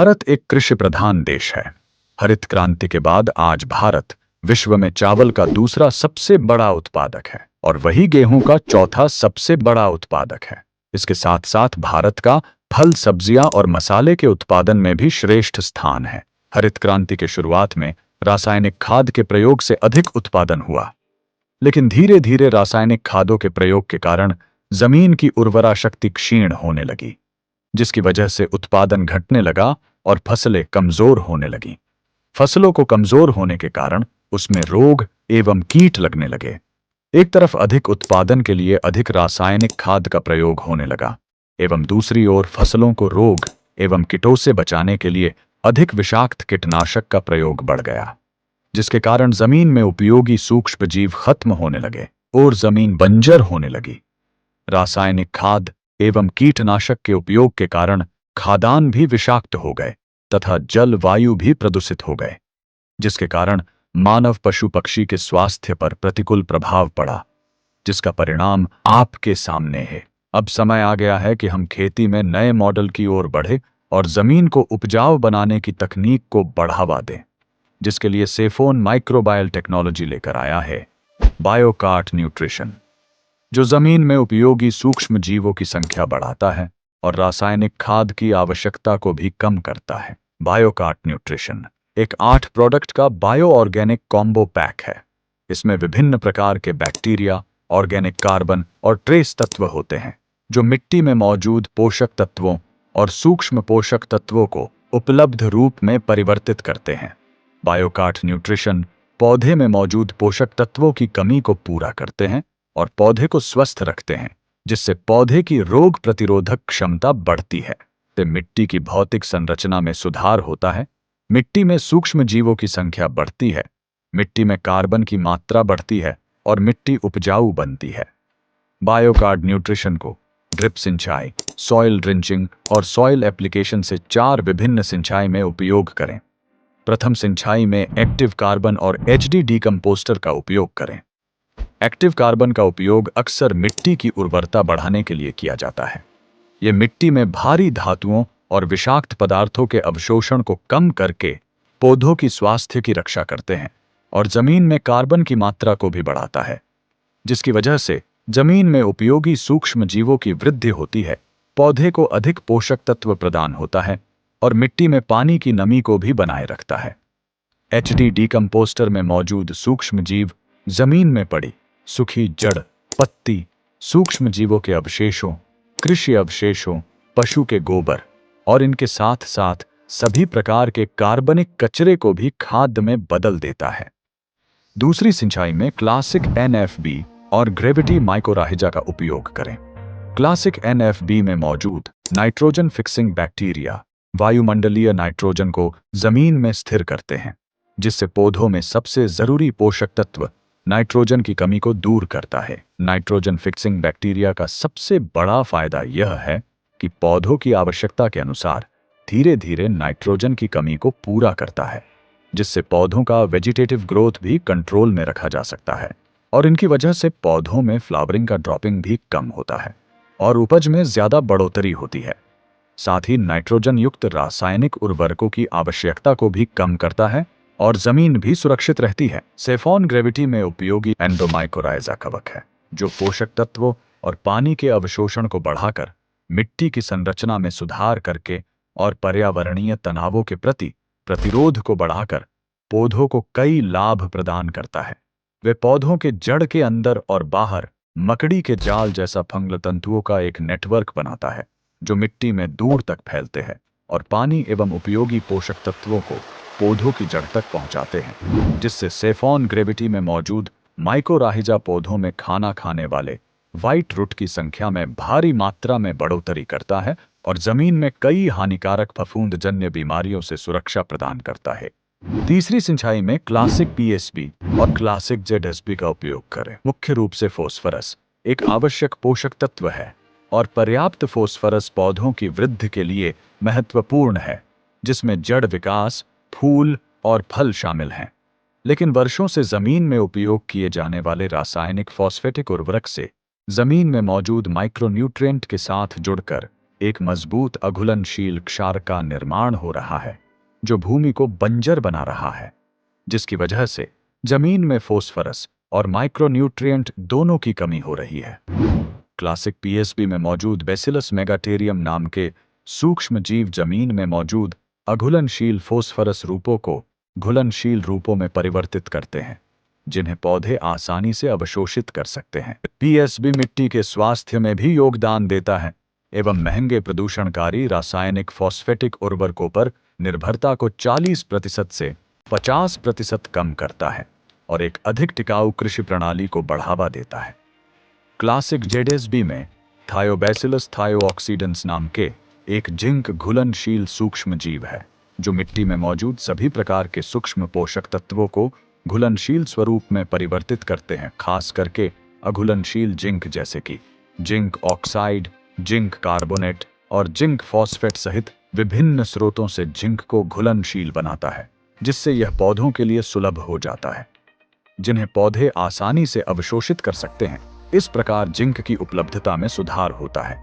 भारत एक कृषि प्रधान देश है। हरित क्रांति के बाद आज भारत विश्व में चावल का दूसरा सबसे बड़ा उत्पादक है और वही गेहूं का चौथा सबसे बड़ा उत्पादक है। इसके साथ साथ भारत का फल, सब्जियां और मसाले के उत्पादन में भी श्रेष्ठ स्थान है। हरित क्रांति के शुरुआत में रासायनिक खाद के प्रयोग से अधिक उत्पादन हुआ, लेकिन धीरे धीरे रासायनिक खादों के प्रयोग के कारण जमीन की उर्वरा शक्ति क्षीण होने लगी, जिसकी वजह से उत्पादन घटने लगा और फसलें कमजोर होने लगीं। फसलों को कमजोर होने के कारण उसमें रोग एवं कीट लगने लगे। एक तरफ अधिक उत्पादन के लिए अधिक रासायनिक खाद का प्रयोग होने लगा एवं दूसरी ओर फसलों को रोग एवं कीटों से बचाने के लिए अधिक विषाक्त कीटनाशक का प्रयोग बढ़ गया, जिसके कारण जमीन में उपयोगी सूक्ष्म जीव खत्म होने लगे और जमीन बंजर होने लगी। रासायनिक खाद एवं कीटनाशक के उपयोग के कारण खाद्यान्न भी विषाक्त हो गए तथा जल वायु भी प्रदूषित हो गए, जिसके कारण मानव पशु पक्षी के स्वास्थ्य पर प्रतिकूल प्रभाव पड़ा, जिसका परिणाम आपके सामने है। अब समय आ गया है कि हम खेती में नए मॉडल की ओर बढ़े और जमीन को उपजाऊ बनाने की तकनीक को बढ़ावा दें, जिसके लिए सेफोन माइक्रोबायल टेक्नोलॉजी लेकर आया है बायोकार्ट न्यूट्रिशन, जो जमीन में उपयोगी सूक्ष्म जीवों की संख्या बढ़ाता है और रासायनिक खाद की आवश्यकता को भी कम करता है। बायोकार्ट न्यूट्रिशन एक 8 प्रोडक्ट का बायो ऑर्गेनिक कॉम्बो पैक है। इसमें विभिन्न प्रकार के बैक्टीरिया, ऑर्गेनिक कार्बन और ट्रेस तत्व होते हैं, जो मिट्टी में मौजूद पोषक तत्वों और सूक्ष्म पोषक तत्वों को उपलब्ध रूप में परिवर्तित करते हैं। बायोकार्ट न्यूट्रिशन पौधे में मौजूद पोषक तत्वों की कमी को पूरा करते हैं और पौधे को स्वस्थ रखते हैं, जिससे पौधे की रोग प्रतिरोधक क्षमता बढ़ती है। तो मिट्टी की भौतिक संरचना में सुधार होता है, मिट्टी में सूक्ष्म जीवों की संख्या बढ़ती है, मिट्टी में कार्बन की मात्रा बढ़ती है और मिट्टी उपजाऊ बनती है। बायोकार्ड न्यूट्रिशन को ड्रिप सिंचाई, सॉइल ड्रिंचिंग और सॉइल एप्लीकेशन से 4 विभिन्न सिंचाई में उपयोग करें। प्रथम सिंचाई में एक्टिव कार्बन और एचडी डीकंपोस्टर का उपयोग करें। एक्टिव कार्बन का उपयोग अक्सर मिट्टी की उर्वरता बढ़ाने के लिए किया जाता है। यह मिट्टी में भारी धातुओं और विषाक्त पदार्थों के अवशोषण को कम करके पौधों की स्वास्थ्य की रक्षा करते हैं और जमीन में कार्बन की मात्रा को भी बढ़ाता है, जिसकी वजह से जमीन में उपयोगी सूक्ष्म जीवों की वृद्धि होती है, पौधे को अधिक पोषक तत्व प्रदान होता है और मिट्टी में पानी की नमी को भी बनाए रखता है। एचडी डीकंपोस्टर में मौजूद सूक्ष्म जीव जमीन में पड़ी सूखी जड़, पत्ती, सूक्ष्म जीवों के अवशेषों, कृषि अवशेषों, पशु के गोबर और इनके साथ साथ सभी प्रकार के कार्बनिक कचरे को भी खाद में बदल देता है। दूसरी सिंचाई में क्लासिक एनएफबी और ग्रेविटी माइकोराहिजा का उपयोग करें। क्लासिक एनएफबी में मौजूद नाइट्रोजन फिक्सिंग बैक्टीरिया वायुमंडलीय नाइट्रोजन को जमीन में स्थिर करते हैं, जिससे पौधों में सबसे जरूरी पोषक तत्व नाइट्रोजन की कमी को दूर करता है। नाइट्रोजन फिक्सिंग बैक्टीरिया का सबसे बड़ा फायदा यह है कि पौधों की आवश्यकता के अनुसार धीरे धीरे नाइट्रोजन की कमी को पूरा करता है, जिससे पौधों का वेजिटेटिव ग्रोथ भी कंट्रोल में रखा जा सकता है और इनकी वजह से पौधों में फ्लावरिंग का ड्रॉपिंग भी कम होता है और उपज में ज्यादा बढ़ोतरी होती है। साथ ही नाइट्रोजन युक्त रासायनिक उर्वरकों की आवश्यकता को भी कम करता है और जमीन भी सुरक्षित रहती है। सेफोन ग्रेविटी में उपयोगी एंडोमाइकोराइजा कवक है, जो पोषक तत्वों और पानी के अवशोषण को बढ़ाकर मिट्टी की संरचना में सुधार करके और पर्यावरणीय तनावों के प्रति प्रतिरोध को बढ़ाकर पौधों को कई लाभ प्रदान करता है। वे पौधों के जड़ के अंदर और बाहर मकड़ी के जाल जैसा फंगल तंतुओं का एक नेटवर्क बनाता है, जो मिट्टी में दूर तक फैलते हैं और पानी एवं उपयोगी पोषक तत्वों को पौधों की जड़ तक पहुंचाते हैं, जिससे सेफोन ग्रेविटी में मौजूद माइकोराहिजा पौधों में खाना खाने वाले व्हाइट रूट की संख्या में भारी मात्रा में बढ़ोतरी करता है और जमीन में कई हानिकारक फफूंदजन्य बीमारियों से सुरक्षा प्रदान करता है। तीसरी सिंचाई में क्लासिक पीएसबी और क्लासिक जेडएसबी का उपयोग करें। मुख्य रूप से फोस्फरस एक आवश्यक पोषक तत्व है और पर्याप्त फोस्फरस पौधों की वृद्धि के लिए महत्वपूर्ण है, जिसमें जड़ विकास, फूल और फल शामिल हैं। लेकिन वर्षों से जमीन में उपयोग किए जाने वाले रासायनिक फॉस्फेटिक उर्वरक से जमीन में मौजूद माइक्रोन्यूट्रिएंट के साथ जुड़कर एक मजबूत अघुलनशील क्षार का निर्माण हो रहा है जो भूमि को बंजर बना रहा है, जिसकी वजह से जमीन में फॉस्फोरस और माइक्रोन्यूट्रिएंट दोनों की कमी हो रही है। क्लासिक पीएसबी में मौजूद बैसिलस मेगाटेरियम नाम के सूक्ष्म जीव जमीन में मौजूद अघुलनशील फॉस्फोरस रूपों को घुलनशील रूपों में परिवर्तित करते हैं, जिन्हें पौधे आसानी से अवशोषित कर सकते हैं। पीएसबी मिट्टी के स्वास्थ्य में भी योगदान देता है एवं महंगे प्रदूषणकारी रासायनिक फॉस्फेटिक उर्वरकों पर निर्भरता को 40% से 50% कम करता है और एक अधिक टिकाऊ कृषि प्रणाली को बढ़ावा देता है। क्लासिक जेडेसबी में थायोबैसिलस थायोऑक्सीडेंस नाम के एक जिंक घुलनशील सूक्ष्म जीव है जो मिट्टी में मौजूद सभी प्रकार के सूक्ष्म पोषक तत्वों को घुलनशील स्वरूप में परिवर्तित करते हैं, खास करके अघुलनशील जिंक जैसे कि जिंक ऑक्साइड, जिंक कार्बोनेट और जिंक फॉस्फेट सहित विभिन्न स्रोतों से जिंक को घुलनशील बनाता है, जिससे यह पौधों के लिए सुलभ हो जाता है, जिन्हें पौधे आसानी से अवशोषित कर सकते हैं। इस प्रकार जिंक की उपलब्धता में सुधार होता है।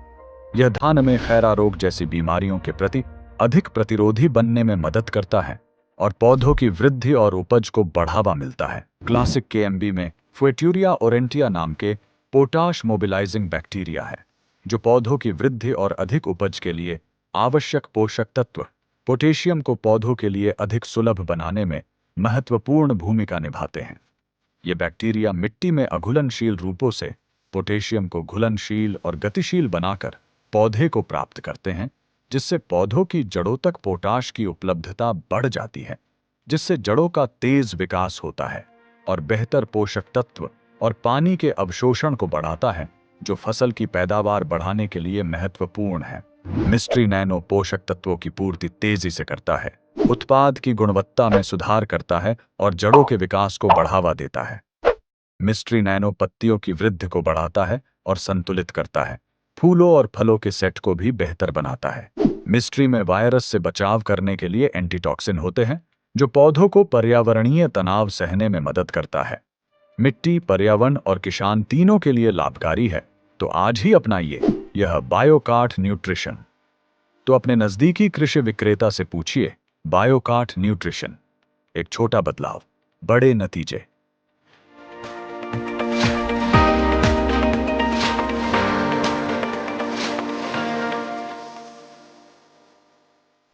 यह धान में खैरा रोग जैसी बीमारियों के प्रति अधिक प्रतिरोधी बनने में मदद करता है और पौधों की वृद्धि और उपज को बढ़ावा मिलता है। क्लासिक केएमबी में फ्यूटेरिया ओरेंटिया नाम के पोटाश मोबिलाइजिंग बैक्टीरिया है जो पौधों की वृद्धि और अधिक उपज के लिए आवश्यक पोषक तत्व पोटेशियम को पौधों के लिए अधिक सुलभ बनाने में महत्वपूर्ण भूमिका निभाते हैं। ये बैक्टीरिया मिट्टी में अघुलनशील रूपों से पोटेशियम को घुलनशील और गतिशील बनाकर पौधे को प्राप्त करते हैं, जिससे पौधों की जड़ों तक पोटाश की उपलब्धता बढ़ जाती है, जिससे जड़ों का तेज विकास होता है और बेहतर पोषक तत्व और पानी के अवशोषण को बढ़ाता है, जो फसल की पैदावार बढ़ाने के लिए महत्वपूर्ण है। मिस्ट्री नैनो पोषक तत्वों की पूर्ति तेजी से करता है, उत्पाद की गुणवत्ता में सुधार करता है और जड़ों के विकास को बढ़ावा देता है। मिस्ट्री नैनो पत्तियों की वृद्धि को बढ़ाता है और संतुलित करता है, फूलों और फलों के सेट को भी बेहतर बनाता है। मिस्ट्री में वायरस से बचाव करने के लिए एंटीटॉक्सिन होते हैं जो पौधों को पर्यावरणीय तनाव सहने में मदद करता है। मिट्टी, पर्यावरण और किसान तीनों के लिए लाभकारी है, तो आज ही अपनाइए यह बायोकार्ट न्यूट्रिशन। तो अपने नजदीकी कृषि विक्रेता से पूछिए। बायोकार्ट न्यूट्रिशन, एक छोटा बदलाव, बड़े नतीजे।